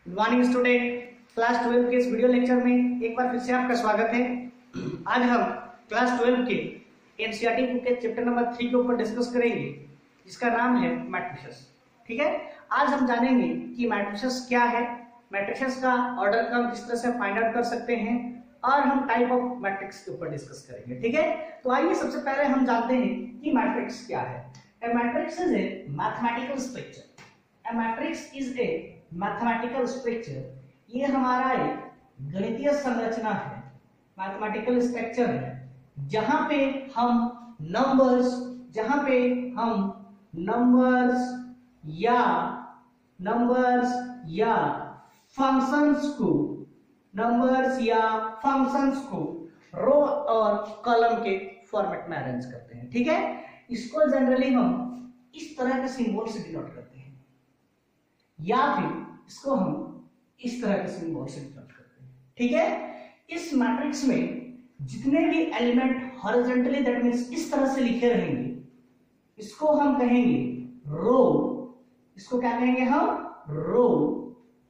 Good morning student. Class 12 के इस video lecture में एक बार फिर से आपका स्वागत है। आज हम क्लास 12 के एनसीईआरटी बुक के चैप्टर नंबर 3 के ऊपर डिस्कस करेंगे, जिसका नाम है मैट्रिसेस। ठीक है, आज हम जानेंगे कि मैट्रिसेस क्या है, मैट्रिसेस का ऑर्डर का हम किस तरह से फाइंड आउट कर सकते हैं, और हम टाइप ऑफ मैट्रिक्स के ऊपर डिस्कस करेंगे। ठीक है, तो आइए सबसे पहले हम जानते हैं कि मैट्रिक्स क्या है। A matrix is a mathematical structure. A matrix is a mathematical structure. ये हमारा एक गणितीय संरचना है, मैथमेटिकल स्ट्रक्चर है, जहां पे हम नंबर्स या फंक्शंस को रो और कॉलम के फॉर्मेट में अरेंज करते हैं। ठीक है, इसको जनरली हम इस तरह के सिंबल से डिनोट करते हैं, या फिर इसको हम इस तरह के सिंबल से डिनोट करते हैं। ठीक है, इस मैट्रिक्स में जितने भी एलिमेंट हॉरिजॉन्टली, दैट मींस इस तरह से लिखे रहेंगे, इसको हम कहेंगे रो। इसको क्या कहेंगे हम? रो,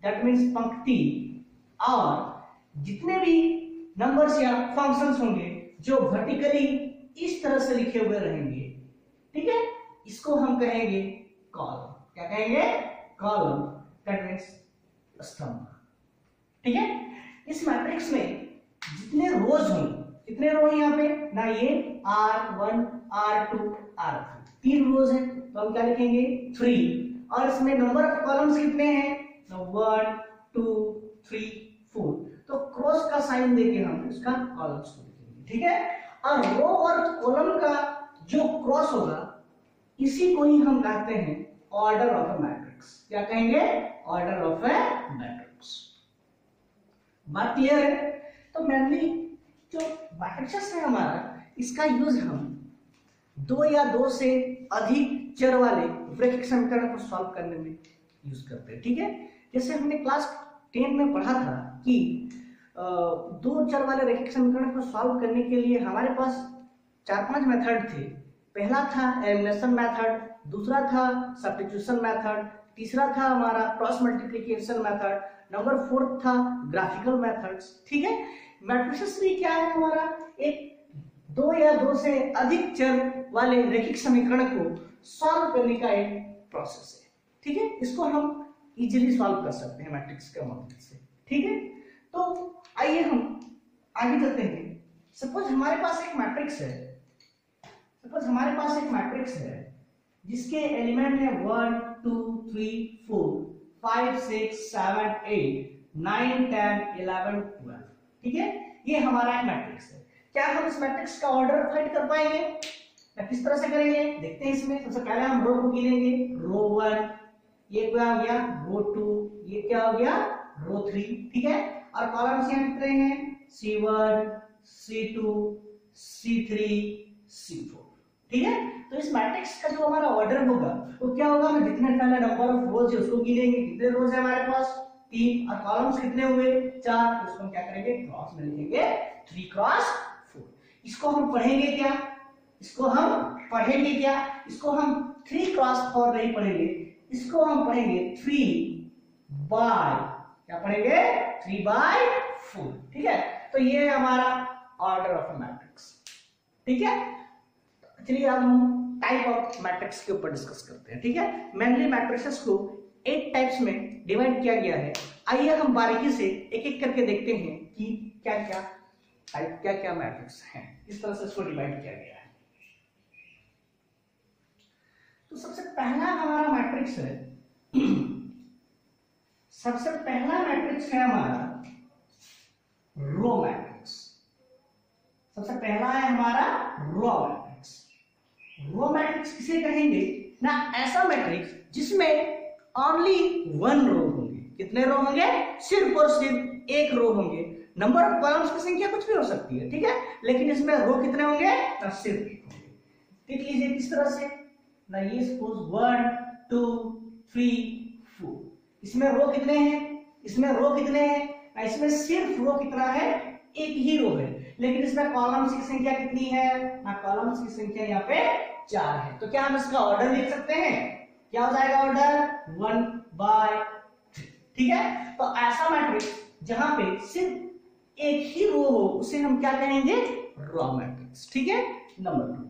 दैट मींस पंक्ति। और जितने भी नंबर्स या फंक्शंस होंगे जो वर्टिकली इस तरह से लिखे हुए रहेंगे, ठीक है, इसको हम कहेंगे कॉलम। क्या कहेंगे? कॉलम, दैट मींस स्तंभ। ठीक है, इस मैट्रिक्स में जितने रोज होंगे, कितने रो है यहाँ पे ना, ये R1 R2 R3 तीन रोज है, तो हम क्या लिखेंगे? 3। और इसमें नंबर ऑफ कॉलम्स कितने हैं? 1 2 3 4। तो क्रॉस का साइन देके हम इसका कॉलम्स को लिखेंगे। ठीक है, और रो और कॉलम का जो क्रॉस होगा, इसी को ही हम कहते हैं ऑर्डर ऑफ ए मैट्रिक्स। क्या कहेंगे? Order of A matrix. बात क्लियर है? तो मेनली जो मैट्रिक्स है हमारा, इसका यूज हम दो या दो से अधिक चर वाले रैखिक समीकरण को सॉल्व करने में यूज करते हैं। ठीक है, जैसे हमने क्लास 10 में पढ़ा था कि दो चर वाले रैखिक समीकरण को सॉल्व करने के लिए हमारे पास 4-5 मेथड थे। पहला था एलिमिनेशन मेथड, दूसरा था सब्स्टिट्यूशन मेथड, तीसरा था हमारा क्रॉस मल्टीप्लिकेशन मेथड, नंबर 4 था ग्राफिकल मेथड्स। ठीक है, मैट्रिसेस भी क्या है हमारा? एक दो या दो से अधिक चर वाले रैखिक समीकरण को सॉल्व करने का एक प्रोसेस है। ठीक है, इसको हम इजीली सॉल्व कर सकते हैं मैट्रिक्स के मदद से। ठीक है, तो आइए हम आगे चलते हैं। सपोज हमारे पास एक मैट्रिक्स है जिसके एलिमेंट है 1 2 3 4 5 6 7 8 9 10 11 12। ठीक है, ये हमारा एक मैट्रिक्स है। क्या हम इस मैट्रिक्स का ऑर्डर फाइंड कर पाएंगे? या किस तरह से करेंगे देखते हैं। इसमें सबसे पहले हम रो को गिनेंगे। रो 1, ये क्या हो गया? रो 2, ये क्या हो गया? रो 3। ठीक है, और कॉलम्स यहाँ कितने हैं? C1 C2 C3 C4। ठीक है, तो इस मैट्रिक्स का जो हमारा ऑर्डर होगा वो क्या होगा? हम जितने पहले नंबर ऑफ रोज है उसको गिनेंगे। कितने रोज है हमारे पास? 3। और कॉलम्स कितने हुए? 4। तो उसको हम क्या करेंगे? क्रॉस में लिखेंगे 3 क्रॉस 4। इसको हम पढ़ेंगे क्या? इसको हम 3 क्रॉस 4 नहीं पढ़ेंगे, इसको हम पढ़ेंगे 3 बाय, क्या पढ़ेंगे? 3 बाय 4। ठीक है, तो ये है हमारा ऑर्डर ऑफ मैट्रिक्स। ठीक है, चलिए अब हम टाइप ऑफ मैट्रिक्स के ऊपर डिस्कस करते हैं। ठीक है, मेनली मैट्रिसेस को 8 टाइप्स में डिवाइड किया गया है। आइए हम बारीकी से एक एक करके देखते हैं कि क्या क्या मैट्रिक्स हैं, इस तरह से इसको डिवाइड किया गया है। तो सबसे पहला हमारा मैट्रिक्स है हमारा रो मैट्रिक्स। सबसे पहला है हमारा रो मैट्रिक्स। रो मैट्रिक्स किसे कहेंगे ना? ऐसा मैट्रिक्स जिसमें ओनली 1 रो होंगे। कितने रो होंगे? सिर्फ और सिर्फ एक रो होंगे। नंबर ऑफ कॉलम्स की संख्या कुछ भी हो सकती है, ठीक है, लेकिन इसमें रो कितने होंगे? ना सिर्फ एक होंगे। देख लीजिए किस तरह से ना, ये सपोज 1 2 3 4, इसमें रो कितने हैं? इसमें सिर्फ रो कितना है? एक ही रो है, लेकिन इसमें कॉलम्स की संख्या कितनी है ना? कॉलम्स की संख्या यहाँ पे 4 है। तो क्या हम इसका ऑर्डर लिख सकते हैं? क्या हो जाएगा ऑर्डर? 1 बाय 3। ठीक है। तो ऐसा मैट्रिक्स जहां पे सिर्फ एक ही रो हो उसे हम क्या कहेंगे, रॉ मैट्रिक्स, ठीक है। नंबर 2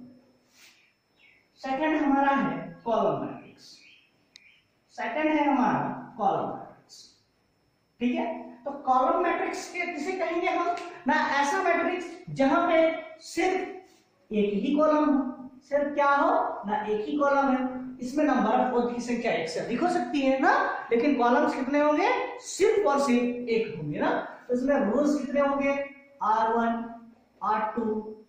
सेकंड हमारा है कॉलम मैट्रिक्स। सेकंड है हमारा कॉलम मैट्रिक्स, ठीक है। तो कॉलम मैट्रिक्स के किसे कहेंगे हम ना, ऐसा मैट्रिक्स जहां पे सिर्फ एक ही कॉलम हो, सिर्फ क्या हो ना, एक ही कॉलम है, इसमें नंबर ऑफ रोज की संख्या एक से अधिक हो सकती है ना, लेकिन कॉलम्स कितने होंगे, सिर्फ और सिर्फ एक होंगे ना। तो इसमें रोज कितने होंगे, R1 R2,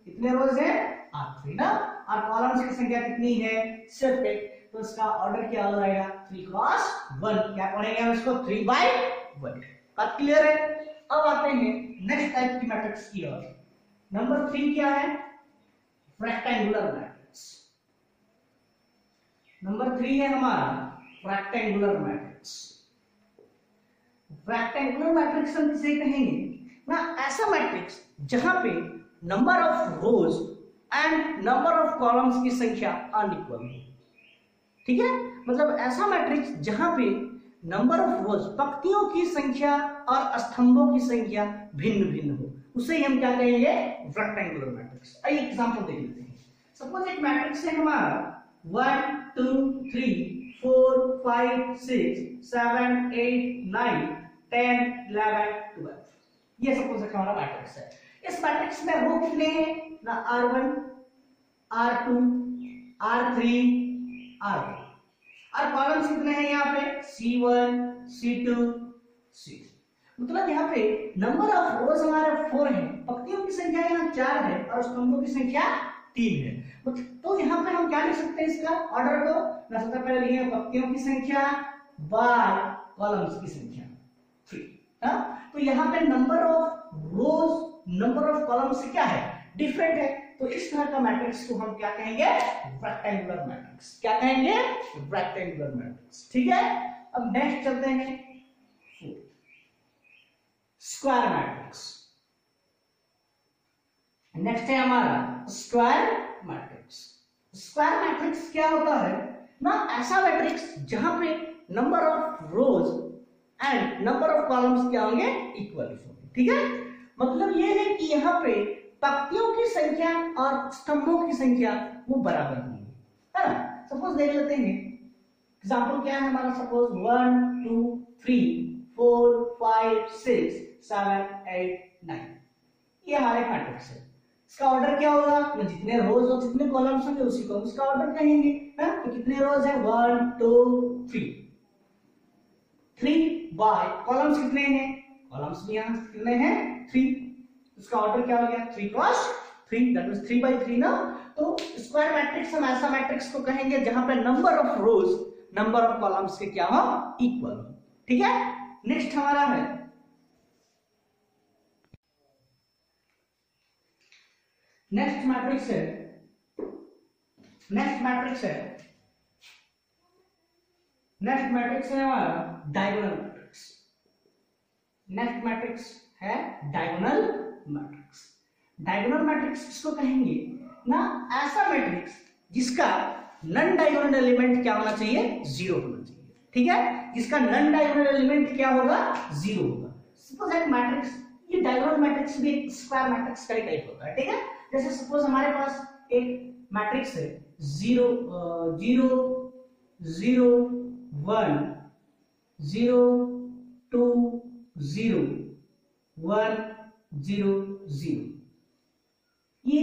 कितने रोज है, R3 ना, और कॉलम्स की संख्या कितनी है, सिर्फ एक। तो इसका ऑर्डर क्या हो जाएगा, 3 क्रॉस 1, क्या पढ़ेंगे हम इसको, 3/1। बात क्लियर है। अब आते हैं नेक्स्ट टाइप की मैट्रिक्स की ओर। नंबर 3 क्या है, रेक्टेंगुलर मैट्रिक्स। नंबर 3 है हमारा रेक्टेंगुलर मैट्रिक्स। रेक्टेंगुलर मैट्रिक्स हम किसे कहेंगे ना, ऐसा मैट्रिक्स जहां पे number of rose and number of columns की संख्या अनइक्वल हो, ठीक है। मतलब ऐसा मैट्रिक्स जहां पे नंबर ऑफ रोज, पंक्तियों की संख्या और स्तंभों की संख्या भिन्न भिन्न हो, उसे हम क्या कहेंगे, रेक्टेंगुलर मैट्रिक्स। आइए एग्जांपल देख लेते हैं। सपोज एक मैट्रिक्स है हमारा 1 2 3 4 5 6 7 8 9 10 11 12, ये सपोज एक हमारा मैट्रिक्स है। इस मैट्रिक्स में रो कितने हैं ना, R1 R2 R3 R4, और कॉलम्स कितने हैं यहाँ पे, C1 C2 C2। मतलब यहाँ पे नंबर ऑफ रोज हमारे 4 है, पंक्तियों की संख्या यहाँ 4 है और स्तंभों की संख्या 3 है। तो यहाँ पे हम क्या लिख सकते हैं इसका ऑर्डर को ना, सबसे पहले लिखे पंक्तियों की संख्या बाय कॉलम्स की संख्या 3। हाँ, तो यहाँ पे number of rose number of columns से क्या है, डिफरेंट है। तो इस तरह का मैट्रिक्स को हम क्या कहेंगे, रेक्टेंगुलर मैट्रिक्स। क्या कहेंगे, रेक्टेंगुलर मैट्रिक्स, ठीक है। अब नेक्स्ट चलते हैं स्क्वायर मैट्रिक्स। नेक्स्ट है हमारा स्क्वायर मैट्रिक्स। स्क्वायर मैट्रिक्स क्या होता है ना, ऐसा मैट्रिक्स जहां पे number of rose and number of columns क्या होंगे, इक्वल होंगे, ठीक है। मतलब ये है कि यहाँ पे पंक्तियों की संख्या और स्तंभों की संख्या वो बराबर होंगी, है ना। सपोज देख लेते हैं एग्जांपल क्या है हमारा, सपोज 1 2 3 4 5 6 7 8 9, ये हमारे मैट्रिक्स है। इसका ऑर्डर क्या होगा, जितने रोज और जितने कॉलम्स होंगे उसी को इसका ऑर्डर कहेंगे, है। तो कितने रोज है, 1 2 3 बाय कॉलम्स कितने हैं, कॉलम्स भी यहाँ कितने हैं, 3। इसका ऑर्डर क्या हो गया, 3 क्रॉस 3, दैट मींस 3/3 ना। तो स्क्वायर मैट्रिक्स हम ऐसा मैट्रिक्स को कहेंगे जहां पे number of rose number of columns के क्या हो, इक्वल हो, ठीक है। नेक्स्ट हमारा है नेक्स्ट मैट्रिक्स है हमारा डायगोनल मैट्रिक्स। नेक्स्ट मैट्रिक्स है डायगोनल मैट्रिक्स। डायगोनल मैट्रिक्स किसको कहेंगे ना, ऐसा मैट्रिक्स जिसका नन डायगोनल एलिमेंट क्या होना चाहिए, 0 होना चाहिए, ठीक है। जिसका नन डायगोनल एलिमेंट क्या होगा, 0 होगा। सपोज एक मैट्रिक्स, ये डायगोनल मैट्रिक्स भी एक स्क्वायर मैट्रिक्स का ही टाइप होता है, ठीक है। जैसे सपोज हमारे पास एक मैट्रिक्स है 0 0 0 1 0 2 0 1 0 0, ये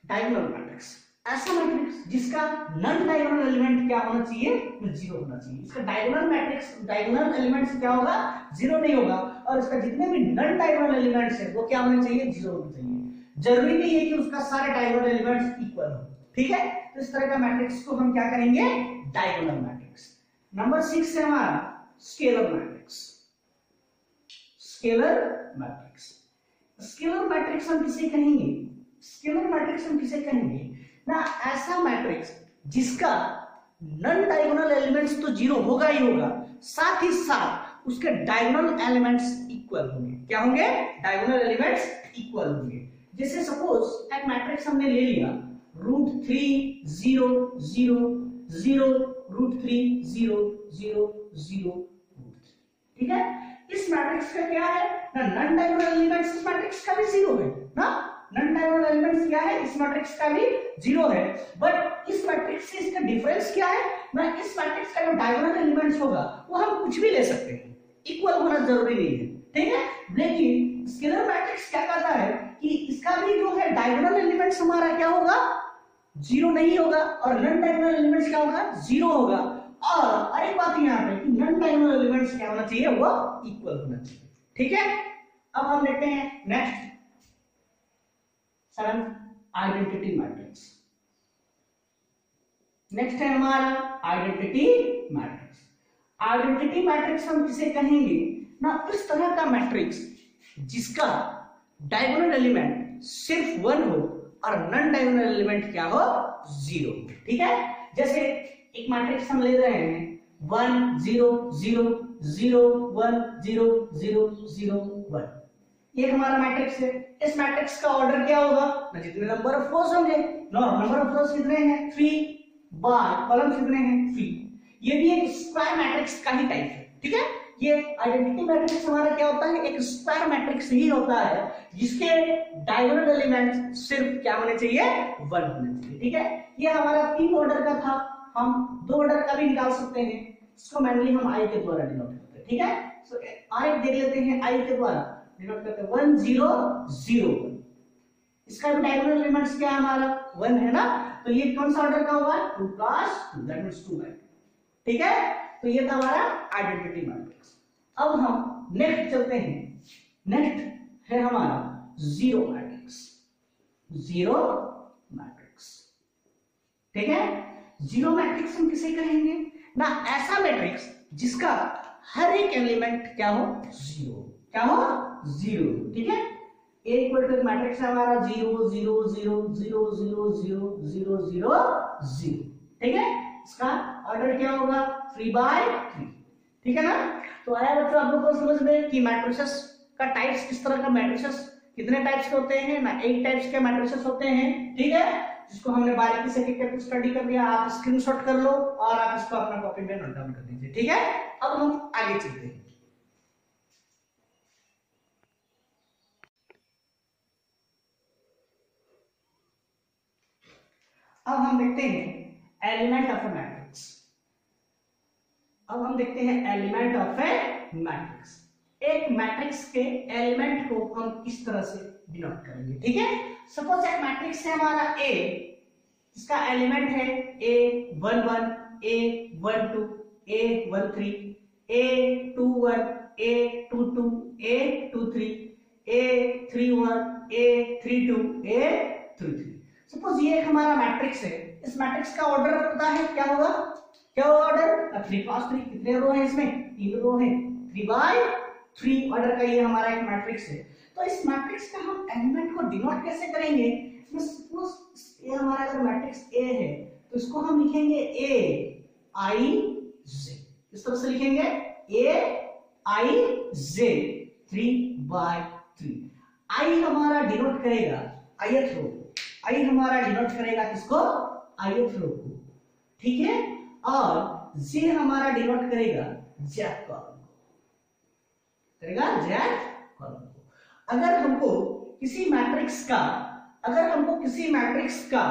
डायगोनल मैट्रिक्स। ऐसा मैट्रिक्स जिसका नन डायगोनल एलिमेंट क्या होना चाहिए, 0 होना चाहिए। इसका डायगोनल मैट्रिक्स डायगोनल एलिमेंट्स क्या होगा, 0 नहीं होगा, और इसका जितने भी नन डायगोनल एलिमेंट्स है वो क्या होने चाहिए, 0 होने चाहिए। जरूरी नहीं है कि उसका सारे डायगोनल एलिमेंट्स इक्वल हो, ठीक है। तो इस तरह का मैट्रिक्स को हम क्या करेंगे, डायगोनल मैट्रिक्स। नंबर 6 है हमारा scalar matrix. Scalar matrix, scalar matrix हम किसे कहेंगे, स्केलर मैट्रिक्स हम किसे कहेंगे ना, ऐसा मैट्रिक्स जिसका नन डायगोनल एलिमेंट्स तो 0 होगा ही होगा, साथ ही साथ उसके डायगोनल एलिमेंट्स इक्वल होंगे। क्या होंगे, डायगोनल एलिमेंट्स इक्वल होंगे। जैसे सपोज एक मैट्रिक्स हमने ले लिया √3 0 0 0 √3 0 0 0 √3, ठीक है। इस मैट्रिक्स का क्या है ना, नॉन डायगोनल एलिमेंट्स इस मैट्रिक्स का भी जीरो है ना, नॉन डायगोनल एलिमेंट्स क्या है इस मैट्रिक्स का भी जीरो है। बट इस मैट्रिक्स से इसका डिफरेंस क्या है ना, इस मैट्रिक्स का जो डायगोनल एलिमेंट्स होगा वो हम कुछ भी ले सकते हैं, इक्वल होना जरूरी नहीं है, ठीक है। लेकिन स्केलर मैट्रिक्स क्या करता है कि इसका भी जो है डायगोनल एलिमेंट्स हमारा क्या होगा, जीरो नहीं होगा, और नॉन डायगोनल एलिमेंट्स क्या होगा, जीरो होगा। और एक बात यहाँ पे कि नॉन डायगोनल एलिमेंट्स क्या होना चाहिए, वो इक्वल होना चाहिए, ठीक है। अब हम देखते हैं next 7th identity matrix. Next है हमारा आइडेंटिटी मैट्रिक्स। आइडेंटिटी मैट्रिक्स हम किसे कहेंगे ना, इस तरह का मैट्रिक्स जिसका डायगोनल एलिमेंट सिर्फ 1 हो और नॉन डायगोनल एलिमेंट क्या हो, 0, ठीक है। जैसे एक मैट्रिक्स हम ले रहे हैं 1 0 0 0 1 0 0 0 1, ये हमारा मैट्रिक्स है। इस मैट्रिक्स का ऑर्डर क्या होगा ना, जितने नंबर ऑफ रोज होंगे, नंबर ऑफ रोज कितने हैं 3 बाय कॉलम्स कितने हैं 3। ये भी एक स्क्वायर मैट्रिक्स का ही टाइप है, ठीक है। ये आइडेंटिटी मैट्रिक्स हमारा क्या होता है, एक स्क्वायर मैट्रिक्स ही होता है जिसके डायगोनल एलिमेंट सिर्फ क्या होने चाहिए, 1 होने चाहिए, ठीक है। ये हमारा 3 ऑर्डर का था, हम 2 ऑर्डर का भी निकाल सकते हैं, इसको मैनुअली हम आई के द्वारा डिनोट करते हैं, ठीक है। सो आई देख लेते हैं, आई के द्वारा डिनोट करते हैं 1 0 0 1। इसका भी डायगोनल एलिमेंट्स क्या है हमारा 1 है ना, तो ये कौन सा ऑर्डर का होगा 2 + 2 दैट मींस 2 बाय 2, ठीक है। तो ये था हमारा आइडेंटिटी मैट्रिक्स। अब हम नेक्स्ट चलते हैं, नेक्स्ट है हमारा जीरो मैट्रिक्स, जीरो मैट्रिक्स, ठीक है। जीरो मैट्रिक्स हम किसे कहेंगे ना, ऐसा मैट्रिक्स जिसका हर एक एलिमेंट क्या हो, 0, क्या हो 0, ठीक है। A इक्वल टू मैट्रिक्स है हमारा 0 0 0 0 0 0 0 0 0, ठीक है। इसका ऑर्डर क्या होगा 3/3, ठीक है ना। तो आया बच्चों आप लोग को समझ में कि मैट्रिसेस का टाइप्स किस तरह का, मैट्रिसेस कितने टाइप्स के होते हैं ना, 8 टाइप्स के मैट्रिसेस होते हैं, ठीक है। जिसको हमने बारीकी से एक स्टडी कर लिया, आप स्क्रीनशॉट कर लो और आप इसको अपना कॉपी में नोट डाउन कर दीजिए, ठीक है। अब हम आगे चलते हैं। अब हम देखते हैं एलिमेंट ऑफ ए मैट्रिक्स। अब हम देखते हैं एलिमेंट ऑफ ए मैट्रिक्स। एक मैट्रिक्स के एलिमेंट को हम किस तरह से डिनोट करेंगे, ठीक है। सपोज एक मैट्रिक्स है हमारा A, इसका एलिमेंट है A11 A12 A13 A21 A22 A23 A31 A32 A33। Suppose ये हमारा मैट्रिक्स है, इस मैट्रिक्स का ऑर्डर पता है क्या होगा, क्या होगा ऑर्डर 3 + 3, कितने रो हैं इसमें 3 रो हैं, 3/3 ऑर्डर का ये हमारा एक मैट्रिक्स है। तो इस मैट्रिक्स का हम एलिमेंट को डिनोट कैसे करेंगे, सपोज ये हमारा अगर मैट्रिक्स A है तो इसको हम लिखेंगे Aij, इस तरह से लिखेंगे Aij 3/3। आई हमारा डिनोट करेगा ith रो, आई हमारा डिनोट करेगा किसको, ith रो को, ठीक है। और जे हमारा डिनोट करेगा जैक कॉलम को, करेगा जैक कॉलम को। अगर हमको किसी मैट्रिक्स का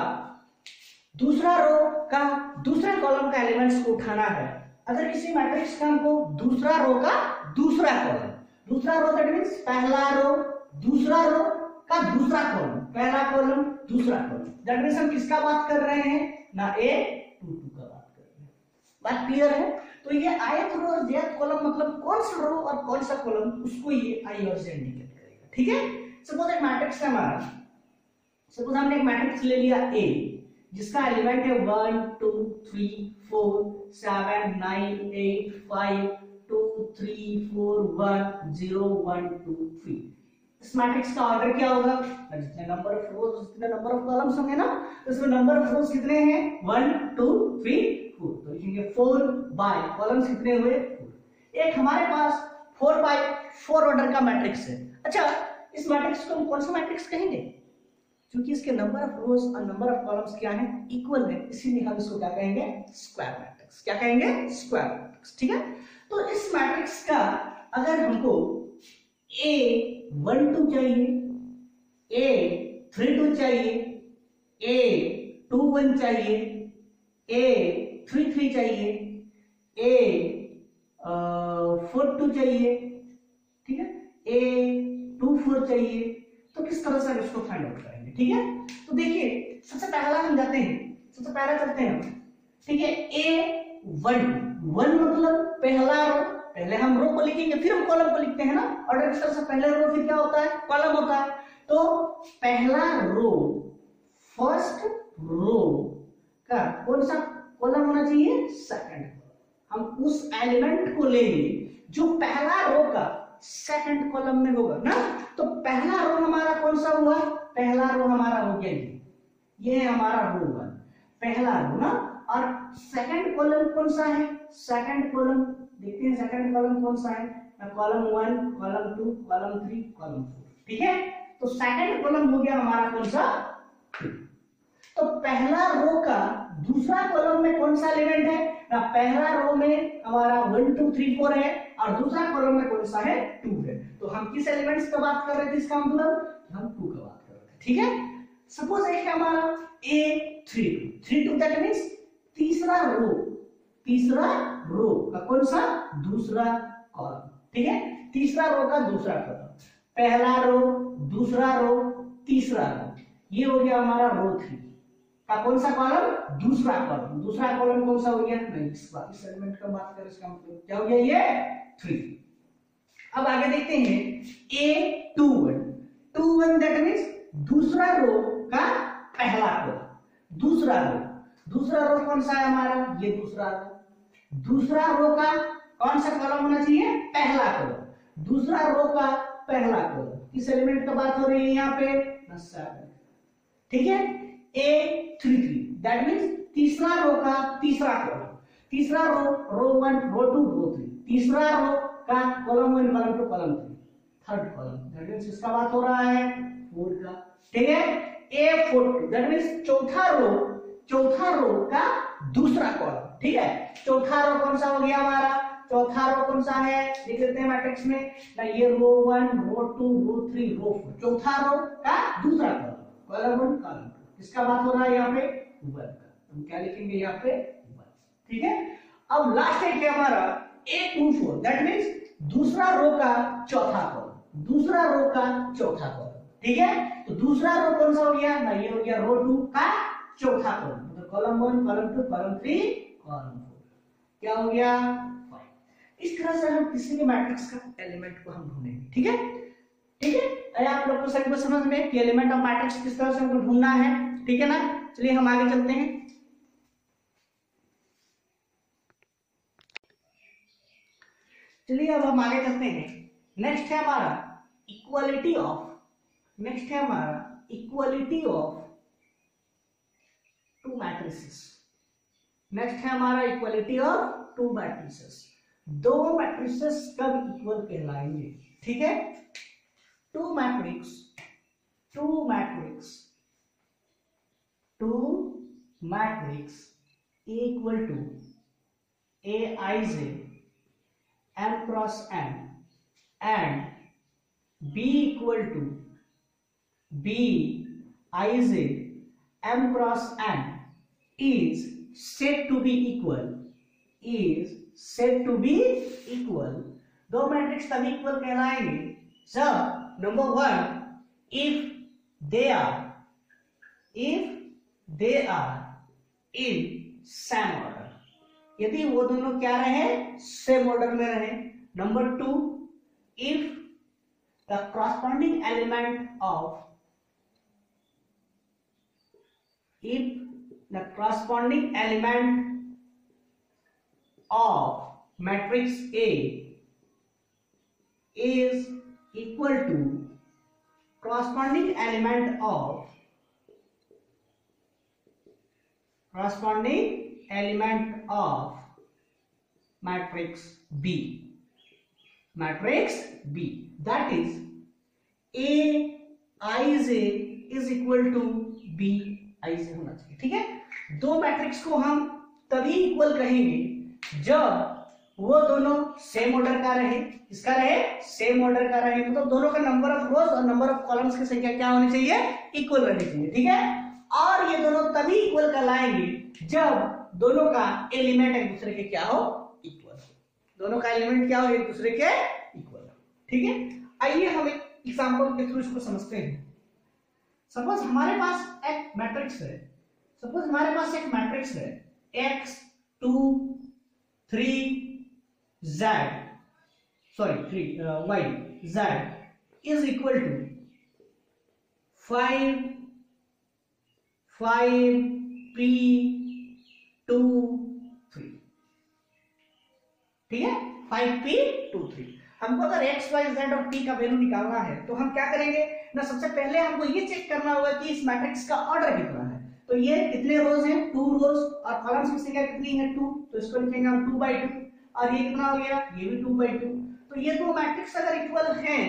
दूसरा रो का दूसरा कॉलम का एलिमेंट्स को उठाना है, अगर किसी मैट्रिक्स का हमको दूसरा रो का दूसरा कॉलम, दूसरा रो दैट मींस पहला रो दूसरा रो का दूसरा कॉलम, पहला कॉलम दूसरा कॉलम, दैट मींस हम किसका बात कर रहे हैं ना A22 का बात कर रहे हैं। बात क्लियर है। तो ये ith रो और jth कॉलम मतलब कौन सा रो और कौन सा कॉलम, उसको ये i और j इंडिकेट करेगा, ठीक है। सपोज एक मैट्रिक्स है हमारा, सपोज हमने एक मैट्रिक्स ले लिया A जिसका एलिमेंट है 1 2 3 4 7 9 8 5 2 3 4 1 0 1 2 3। इस मैट्रिक्स का ऑर्डर क्या होगा, जितने नंबर ऑफ रोज जितने नंबर ऑफ कॉलम्स होंगे ना, तो इसमें नंबर ऑफ रोज कितने हैं 1 2 3 4, तो लिखेंगे 4 बाय कॉलम्स कितने हुए 4। एक हमारे पास 4/4 ऑर्डर का मैट्रिक्स है। अच्छा, इस मैट्रिक्स को हम कौन सा मैट्रिक्स कहेंगे, क्योंकि इसके नंबर ऑफ रोज और नंबर ऑफ कॉलम्स क्या है इक्वल है, इसीलिए हम इसको क्या कहेंगे स्क्वायर मैट्रिक्स, क्या कहेंगे स्क्वायर मैट्रिक्स, ठीक है। तो इस मैट्रिक्स का अगर हमको A12 चाहिए, A32 चाहिए, A21 चाहिए, A33 चाहिए, A42 चाहिए, ठीक है, A24 चाहिए, तो किस तरह से हम इसको फाइंड आउट करेंगे? ठीक है, तो देखिए सबसे पहला हम जाते हैं, सबसे पहला चलते हैं, ठीक है, A1 मतलब पहला रो, पहले हम रो को लिखेंगे फिर हम कॉलम को लिखते हैं ना, ऑर्डर इस तरह से, पहले रो फिर क्या होता है, कॉलम होता है। तो पहला रो, फर्स्ट रो का कौन सा कॉलम होना चाहिए? सेकंड। हम उस एलिमेंट को लेंगे जो पहला रो का सेकंड कॉलम में होगा ना। तो पहला रो हमारा कौन सा हुआ? पहला रो हमारा हो गया ये है हमारा रो 1, पहला रो ना। और सेकंड कॉलम कौन सा है? सेकंड कॉलम देखते हैं, सेकंड कॉलम कौन सा है? कॉलम 1, कॉलम 2, कॉलम 3, कॉलम 4, ठीक है। तो सेकंड कॉलम हो गया हमारा कौन सा? 2। तो पहला रो का दूसरा कॉलम में कौन सा एलिमेंट है? पहला रो में हमारा 1 2 3 4 है और दूसरा कॉलम में कौन सा है? 2 है। तो हम किस एलिमेंट्स की बात कर रहे थे? इसका मतलब हम 2 की बात कर रहे थे, ठीक है। सपोज एक है हमारा A32 दैट मींस तीसरा रो का कौन सा? दूसरा कॉलम, ठीक है। तीसरा रो का दूसरा कॉलम, पहला रो, दूसरा रो, तीसरा रो, ये हो गया हमारा रो 3 का कौन सा कॉलम? दूसरा कॉलम। दूसरा कॉलम कौन सा हो गया? नहीं, इस एलिमेंट का बात करें, इसका मतलब क्या हो गया? ये 3। अब आगे देखते हैं A21 दैट मींस दूसरा रो का पहला कॉलम, दूसरा रो कौन सा है हमारा? ये दूसरा रो। दूसरा रो का कौन सा कॉलम होना चाहिए? पहला कॉलम। दूसरा रो का पहला कॉलम, किस एलिमेंट का बात हो रही है यहाँ पे? 7, ठीक है। A33 दैट मींस तीसरा रो का तीसरा कॉलम, तीसरा रो 1, रो 2, रो 3, तीसरा रो का column 1, column 2, column 3, third column that means इसका बात हो रहा है 4 का, ठीक है। A42 दैट मींस चौथा रो का दूसरा कॉलम, ठीक है। चौथा रो कौन सा हो गया हमारा? चौथा रो कौन सा है? देख लेते हैं मैट्रिक्स में ना, ये रो 1, रो 2, रो 3, रो 4, चौथा रो का दूसरा कॉलम, कॉलम 1, कॉलम 2, किसका बात हो रहा है यहाँ पे? 1 का। हम क्या लिखेंगे यहाँ पे? 1, ठीक है। अब लास्ट एक है हमारा A24 दैट मींस दूसरा रो का चौथा कॉलम, दूसरा रो का चौथा कॉलम, ठीक है। तो दूसरा रो कौन सा हो गया ना? ये हो गया रो 2 का चौथा कॉलम, मतलब कॉलम 1, कॉलम 2, कॉलम 3, कॉलम 4, क्या हो गया? 5। इस तरह से हम किसी भी मैट्रिक्स का एलिमेंट को हम ढूंढेंगे, ठीक है, ठीक है। अरे आप लोग को सभी को समझ में कि एलिमेंट ऑफ मैट्रिक्स किस तरह से हमको ढूंढना है, ठीक है ना। चलिए हम आगे चलते हैं। चलिए अब हम आगे चलते हैं। नेक्स्ट है हमारा equality of two matrices. Next है हमारा इक्वालिटी ऑफ टू मैट्रिसेस। दो मैट्रिसेस कब इक्वल कहलाएंगे, ठीक है। Two matrix equal to Aij M cross n and B equal to Bij M cross n is said to be equal। दो matrix तभी equal कहलाएंगे जब number 1 if they are in same order, यदि वो दोनों क्या रहे? सेम ऑर्डर में रहे। Number 2 if the corresponding element of matrix A is equal to corresponding element of matrix B, that is Aij is equal to Bij होना चाहिए, ठीक है। दो मैट्रिक्स को हम तभी इक्वल कहेंगे जब वो दोनों सेम ऑर्डर का रहे, किसका रहे, सेम ऑर्डर का रहे, मतलब दोनों का नंबर ऑफ रोज और नंबर ऑफ कॉलम्स की संख्या क्या होनी चाहिए, इक्वल रहनी चाहिए, ठीक है। और ये दोनों तभी इक्वल कहलाएंगे जब दोनों का एलिमेंट एक दूसरे के क्या हो, इक्वल हो, दोनों का एलिमेंट क्या हो, एक दूसरे के इक्वल हो, ठीक है। आइए हम एक एग्जांपल के थ्रू इसको समझते हैं। सपोज हमारे पास एक मैट्रिक्स है, सपोज हमारे पास एक मैट्रिक्स है x 2 3 z sorry 3 y z is equal to 5 5 p 2 3, ठीक है, 5p 2 3। हमको अगर x y z और p का वैल्यू निकालना है तो हम क्या करेंगे ना, सबसे पहले हमको ये चेक करना होगा कि इस मैट्रिक्स का ऑर्डर कितना है। तो ये कितने रोज हैं, 2 रोज, और कॉलम्स की संख्या कितनी है, 2, तो इसको लिखेंगे हम 2/2, और ये कितना हो गया, ये भी 2/2। तो ये दो मैट्रिक्स अगर इक्वल हैं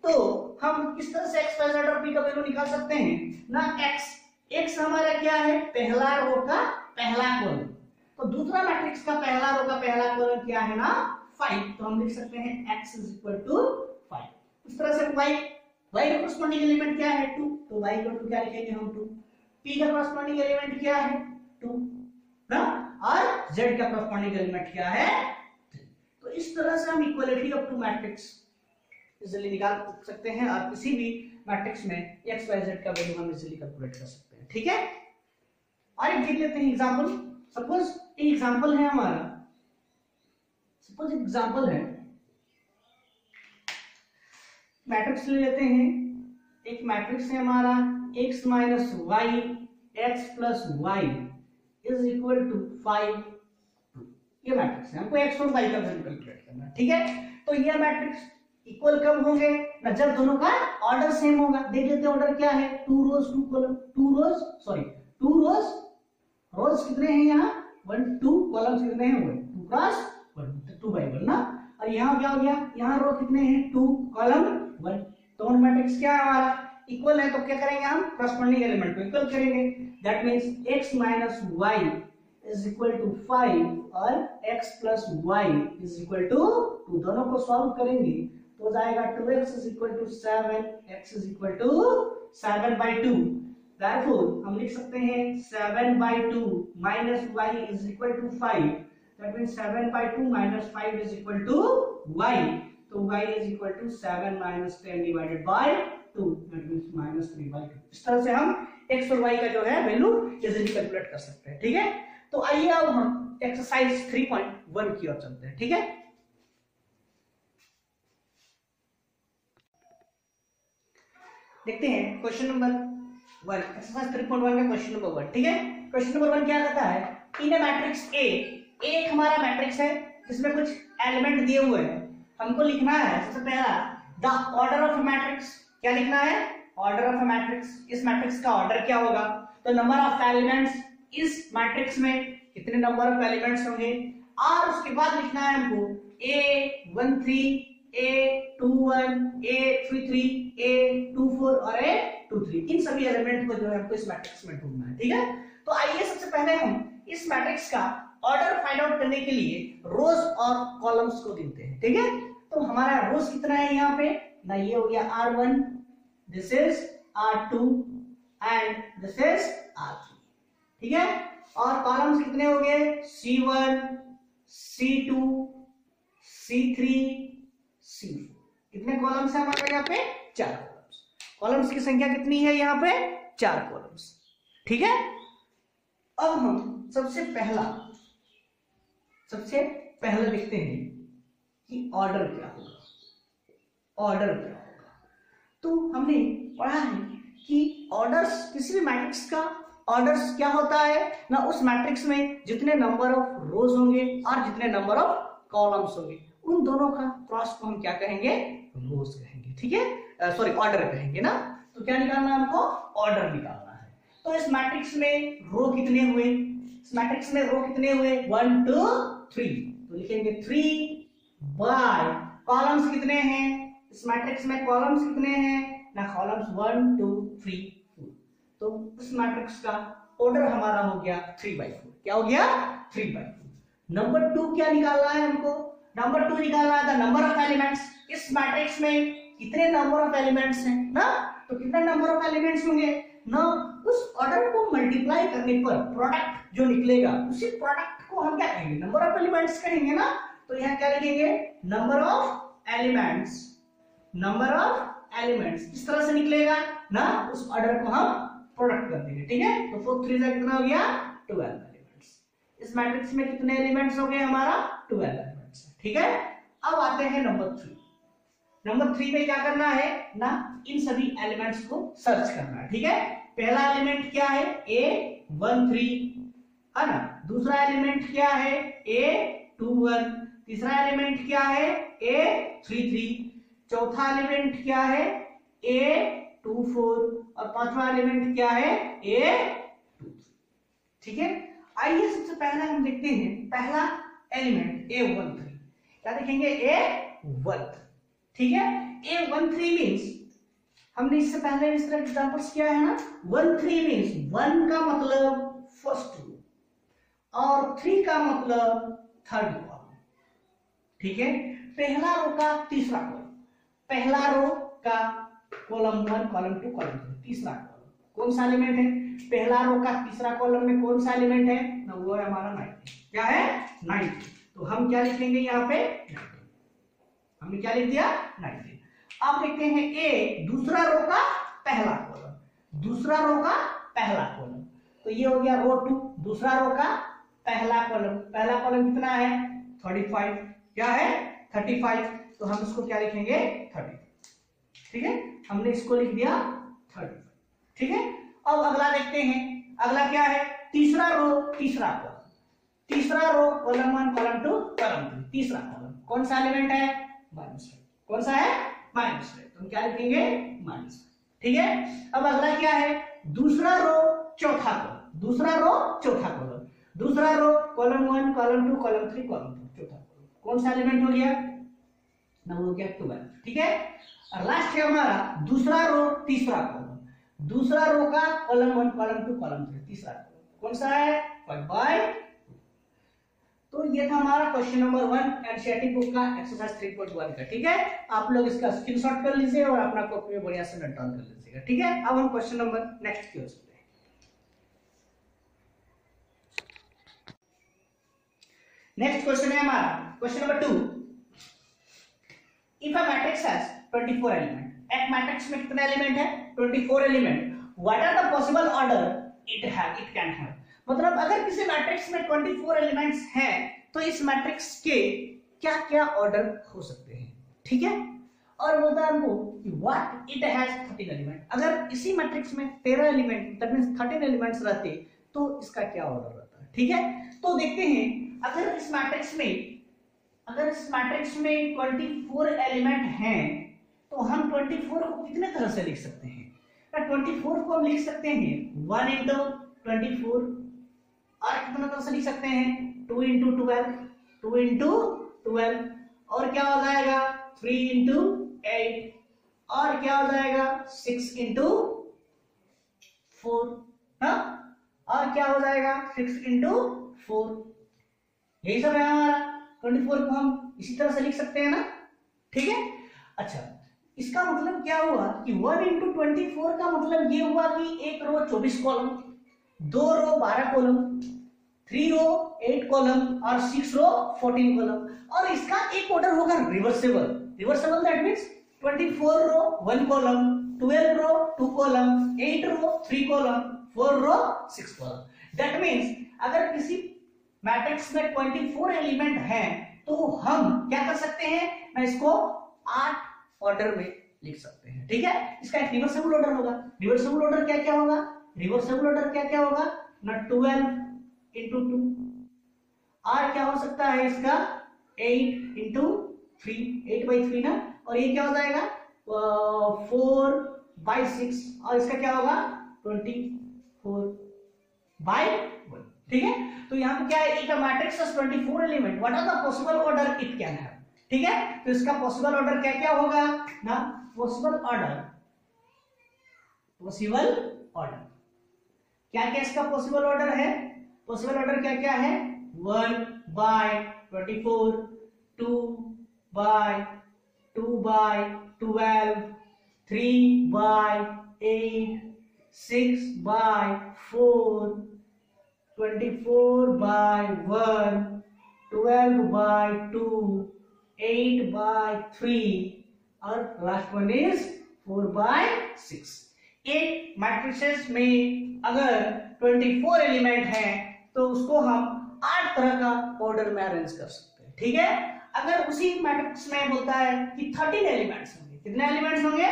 तो हम किस तरह से x y z और p का वैल्यू निकाल सकते हैं ना, x हमारा क्या है, पहला रो का पहला कॉलम, तो दूसरा मैट्रिक्स का पहला रो का पहला कॉलम क्या है ना 5, तो हम लिख सकते हैं x इज इक्वल टू 5। उस तरह से y का कॉरस्पॉन्डिंग एलिमेंट क्या है, 2, तो y इक्वल टू क्या लिखेंगे हम 2, p का कॉरस्पॉन्डिंग एलिमेंट क्या है 2 ना, और z का कॉरस्पॉन्डिंग एलिमेंट क्या है 3। तो इस तरह से हम equality of two matrix easily निकाल सकते हैं, और किसी भी मैट्रिक्स में x y z का वैल्यू हम इजीली कैलकुलेट कर सकते हैं, ठीक है। और एक देख लेते हैं एग्जांपल। सपोज एक एग्जांपल है हमारा, सपोज एग्जांपल है मैट्रिक्स ले लेते हैं, एक मैट्रिक्स है हमारा x minus y x plus y is equal to 5 2, ये मैट्रिक्स है, हमको x और y का वैल्यू कैलकुलेट करना है, ठीक है। तो ये मैट्रिक्स इक्वल कब होंगे ना, जब दोनों का ऑर्डर सेम होगा। देख लेते हैं ऑर्डर क्या है, 2 रोज 2 कॉलम, 2 रोज सॉरी 2 रोज, रोज कितने हैं यहाँ 1 2, कॉलम्स कितने हैं 1 2 क्रॉस 1 2/1 ना, और यहाँ क्या हो गया, यहाँ रो कितने हैं 2 कॉलम 1, तो मैट्रिक्स क्या है हमारा इक्वल है, तो क्या करेंगे हम कॉरस्पॉन्डिंग एलिमेंट को इक्वल करेंगे, that means x minus y is equal to 5 और x plus y is equal to 2, दोनों को सॉल्व करेंगे तो हो जाएगा 2x is equal to 7, x is equal to 7/2, therefore हम लिख सकते हैं 7/2 minus y is equal to 5, that means 7/2 minus 5 is equal to y, तो y is equal to 7 minus 10 divided by 2, that means minus 3/2। इस तरह से हम x और y का जो है वैल्यू इजीली कैलकुलेट कर सकते हैं, ठीक है। तो आइए अब हम एक्सरसाइज 3.1 की ओर चलते हैं, ठीक है। देखते हैं क्वेश्चन नंबर 1, एक्सरसाइज 3.1 का क्वेश्चन नंबर 1, ठीक है। क्वेश्चन नंबर 1 क्या कहता है, इन ए मैट्रिक्स ए, एक हमारा मैट्रिक्स है जिसमें कुछ एलिमेंट दिए हुए हैं, हमको लिखना है सबसे पहला द ऑर्डर ऑफ मैट्रिक्स, क्या लिखना है, ऑर्डर ऑफ मैट्रिक्स। इस मैट्रिक्स का ऑर्डर क्या होगा, तो नंबर ऑफ एलिमेंट्स इस मैट्रिक्स में कितने नंबर ऑफ एलिमेंट्स होंगे, और उसके बाद लिखना है हमको A13 A21 A33 A24 और A23, इन सभी एलिमेंट को जो है हमको इस मैट्रिक्स में ढूंढना है, ठीक है। तो आइए सबसे पहले हम इस मैट्रिक्स का ऑर्डर फाइंड आउट करने के लिए रोज और कॉलम्स को गिनते हैं, ठीक है। तो हमारा रोज कितना है यहाँ पे ना, ये हो गया R1, this is R2 and this is R3, ठीक है। और कॉलम्स कितने हो गए, C1 C2 C3 C4, कितने कॉलम्स है हमारे यहाँ पे 4 कॉलम्स, कॉलम्स की संख्या कितनी है यहाँ पे 4 कॉलम्स, ठीक है। अब हम सबसे पहले देखते हैं कि ऑर्डर क्या होगा, ऑर्डर क्या होगा। तो हमने पढ़ा है कि ऑर्डर्स, किसी भी मैट्रिक्स का ऑर्डर्स क्या होता है ना, उस मैट्रिक्स में जितने नंबर ऑफ रोज होंगे और जितने नंबर ऑफ कॉलम्स होंगे उन दोनों का क्रॉस को हम क्या कहेंगे, रोज कहेंगे, ठीक है, सॉरी ऑर्डर कहेंगे ना। तो क्या निकालना है हमको, ऑर्डर निकालना है। तो इस मैट्रिक्स में रो कितने हुए, इस मैट्रिक्स में रो कितने हुए 1 2 3, तो लिखेंगे 3 बाय कॉलम्स कितने हैं, इस मैट्रिक्स में कॉलम्स कितने हैं ना, कॉलम्स 1 2 3 4, तो इस मैट्रिक्स का ऑर्डर हमारा हो गया 3/4, क्या हो गया 3/4। नंबर 2 क्या निकालना है हमको? नंबर 2 निकालना है द नंबर ऑफ एलिमेंट्स। इस मैट्रिक्स में कितने नंबर ऑफ एलिमेंट्स हैं ना, तो कितने नंबर ऑफ एलिमेंट्स होंगे ना, उस ऑर्डर को मल्टीप्लाई करने पर प्रोडक्ट जो निकलेगा उसी प्रोडक्ट को हम क्या कहेंगे? नंबर ऑफ एलिमेंट्स कहेंगे ना। तो यहाँ क्या लिखेंगे? Number of elements. Number of elements इस तरह से निकलेगा ना, उस ऑर्डर को हम प्रोडक्ट कर देंगे। ठीक है, तो 4 3 कितना हो गया? 12 एलिमेंट्स। इस मैट्रिक्स में कितने एलिमेंट्स हो गए हमारा? 12 एलिमेंट्स। ठीक है, अब आते हैं नंबर 3। नंबर 3 में क्या करना है ना, इन सभी एलिमेंट्स को सर्च करना है। ठीक है, पहला एलिमेंट क्या है? A13 है ना, दूसरा एलिमेंट क्या है? A21, तीसरा एलिमेंट क्या है? A33, चौथा एलिमेंट क्या है? A24 और पांचवा एलिमेंट क्या है? A23। ठीक है, आइए सबसे पहले हम देखते हैं पहला एलिमेंट A13। क्या देखेंगे? A13। ठीक है, A13 मींस हमने इससे पहले इस तरह एग्जांपल्स किया है ना। 13 मींस 1 का मतलब फर्स्ट रो और 3 का मतलब थर्ड कॉलम। ठीक है, पहला रो का तीसरा कॉलम, पहला रो का कॉलम 1 कॉलम 2 कॉलम 3, तीसरा कॉलम कौन सा एलिमेंट है? पहला रो का तीसरा कॉलम में कौन सा एलिमेंट है ना, वो है हमारा 90। क्या है? 90। तो हम क्या लिखेंगे यहाँ पे? 90। हमने क्या लिख दिया? 90। अब देखते हैं ए, दूसरा रो का पहला कॉलम, दूसरा रो का पहला कॉलम, तो ये हो गया रो 2, दूसरा रो का पहला कॉलम, पहला कॉलम कितना है? 35। क्या है? 35। तो हम इसको क्या लिखेंगे? 35। ठीक है, हमने इसको लिख दिया 35। ठीक है, अब अगला देखते हैं, अगला क्या है? तीसरा रो तीसरा कॉलम, तीसरा रो कॉलम 1 कॉलम 2 कॉलम 3, तीसरा कॉलम कौन सा एलिमेंट है? -5। कौन सा है? -5। तो हम क्या लिखेंगे? -5। ठीक है, अब अगला क्या है? दूसरा रो चौथा कॉलम, दूसरा रो चौथा कॉलम, दूसरा row column 1 column 2 column 3 column 2, चौथा कॉलम कौन सा एलिमेंट हो गया ना, वो हो गया 12। ठीक है, और लास्ट है हमारा दूसरा रो तीसरा कॉलम, दूसरा रो का कॉलम 1 कॉलम 2 कॉलम 3, तीसरा कॉलम कौन सा है? 5/2। तो ये था हमारा क्वेश्चन नंबर 1 एनसीईआरटी बुक का एक्सरसाइज 3.1 का। ठीक है, आप लोग इसका स्क्रीनशॉट कर लीजिए और अपना कॉपी में बढ़िया से नोट डाउन कर लीजिएगा। ठीक है, अब हम क्वेश्चन नंबर नेक्स्ट की ओर चलते हैं। नेक्स्ट क्वेश्चन है हमारा question number 2। If a matrix has 24 element, एक मैट्रिक्स में कितने एलिमेंट है? 24 element. What are the possible order it can have? मतलब अगर किसी मैट्रिक्स में 24 एलिमेंट्स हैं तो इस मैट्रिक्स के क्या क्या ऑर्डर हो सकते हैं। ठीक है, और बोलता है हमको कि व्हाट इट हैज 13 एलिमेंट। अगर इसी मैट्रिक्स में 13 एलिमेंट दैट मींस 13 एलिमेंट्स रहते तो इसका क्या ऑर्डर रहता है। ठीक है, तो देखते हैं अगर इस मैट्रिक्स में 24 एलिमेंट हैं तो हम 24 को कितने तरह से लिख सकते हैं? 24 को हम लिख सकते हैं 1 into 24, और कितना तरह से लिख सकते हैं? 2 into 12, 2 into 12, और क्या हो जाएगा? 3 into 8, और क्या हो जाएगा? 6 into 4, हाँ, और क्या हो जाएगा? 6 into 4। यही सब है हमारा। 24 को हम इसी तरह से लिख सकते हैं ना। ठीक है, अच्छा, इसका मतलब क्या हुआ कि 1 into 24 का मतलब ये हुआ कि एक रो 24 कॉलम, 2 रो 12 कॉलम, 3 रो 8 कॉलम और 6 रो 14 कॉलम, और इसका एक ऑर्डर होगा reversible. Reversible that means 24 row 1 column, 12 row 2 column, 8 row 3 column, 4 row 6 column. That means अगर किसी मैट्रिक्स में 24 एलिमेंट हैं तो हम क्या कर सकते हैं ना, इसको 8 ऑर्डर में लिख सकते हैं। ठीक है, इसका एक रिवर्सेबल ऑर्डर होगा। रिवर्सेबल ऑर्डर क्या क्या होगा? रिवर्सेबल ऑर्डर क्या क्या होगा ना, 12 into 2, और क्या हो सकता है इसका? 8 into 3, 8/3 ना, और ये क्या हो जाएगा? 4/6, और इसका क्या होगा? 24/1। ठीक है, तो यहाँ पे क्या है? एक matrix has 24 element, what are the possible order it can have. ठीक है, तो इसका पॉसिबल ऑर्डर क्या क्या होगा ना, पॉसिबल ऑर्डर क्या क्या इसका पॉसिबल ऑर्डर है? पॉसिबल ऑर्डर क्या क्या है? 1 by 24, 2 by 2 by 12, 3 by 8, 6 by 4, 24 by 1, 12 by 2, 8 by 3 और लास्ट वन इज 4 by 6। एक मैट्रिसेस में अगर 24 एलिमेंट है तो उसको हम 8 तरह का ऑर्डर में अरेंज कर सकते हैं, ठीक है। अगर उसी मैट्रिक्स में बोलता है कि 13 एलिमेंट्स होंगे, कितने एलिमेंट्स होंगे?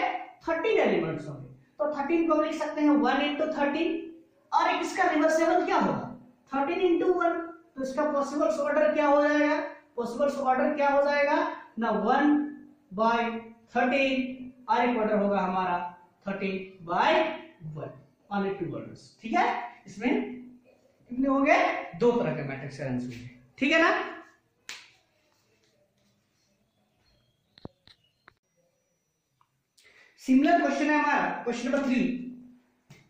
13 एलिमेंट्स होंगे, तो 13 को लिख सकते हैं 1 into 13 और एक इसका रिवर्सेबल क्या होगा 13 into 1, तो इसका पॉसिबल ऑर्डर क्या हो जाएगा? पॉसिबल ऑर्डर क्या हो जाएगा ना 1 by 13 और एक ऑर्डर होगा हमारा 13 by 1, only 2 ऑर्डर्स, ठीक है। इसमें कितने हो गए? 2 तरह के मैट्रिक्स अरेंज हुए, ठीक है ना। सिमिलर क्वेश्चन है हमारा क्वेश्चन नंबर 3।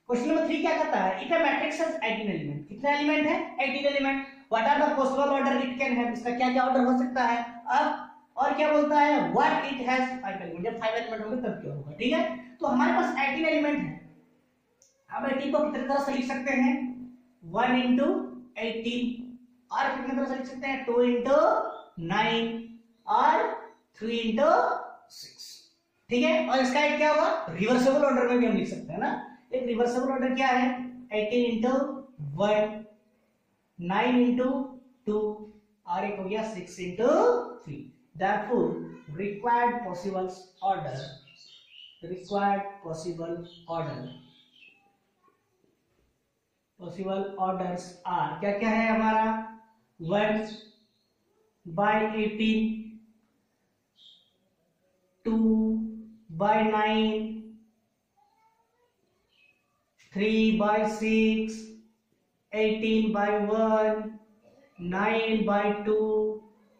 क्वेश्चन नंबर 3 क्या कहता है? If a matrix has 18 element, कितने एलिमेंट है? 18 element. What are the possible order it can have, इसका क्या क्या ऑर्डर हो सकता है? अब और क्या बोलता है? व्हाट इट हैज 5 एलिमेंट, जब 5 एलिमेंट होंगे तब क्या होगा, ठीक है। तो हमारे पास 18 एलिमेंट है। अब 18 को कितने तरह से लिख सकते हैं? 1 into 18 और कितने तरह से लिख सकते हैं? 2 into 9 और 3 into 6, ठीक है। और इसका एक क्या होगा? रिवर्सेबल ऑर्डर में भी हम लिख सकते हैं ना। एक रिवर्सेबल ऑर्डर क्या है? 18 into 1, 9 into 2 और एक हो गया 6 into 3। Therefore, required possible order possible orders are क्या क्या है हमारा? 1 by 18, 2 by 9, 3 by 6, 18 by 1, 9 by 2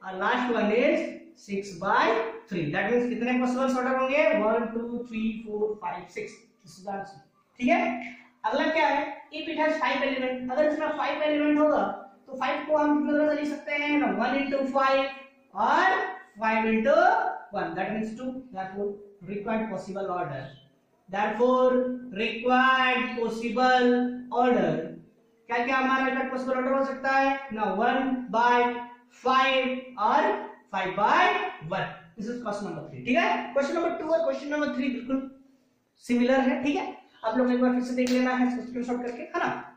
और last one is 6 by 3। That means कितने पॉसिबल ऑर्डर होंगे? 1 2 3 4 5 6, ठीक है। अगला क्या है? इफ इट हैज 5 एलिमेंट, अगर इसमें 5 एलिमेंट होगा तो 5 को हम कितने तरह से लिख सकते हैं ना? 1 into 5 और 5 into 1, that means 2। therefore required possible order क्या क्या हमारा रिक्वायर्ड पॉसिबल ऑर्डर हो सकता है ना? 1 by 5 और 5 by 1। This is question number 3, ठीक है। क्वेश्चन नंबर 2 और क्वेश्चन नंबर 3 बिल्कुल सिमिलर है, ठीक है। आप लोग एक बार फिर से देख लेना है स्क्रीनशॉट करके, है ना।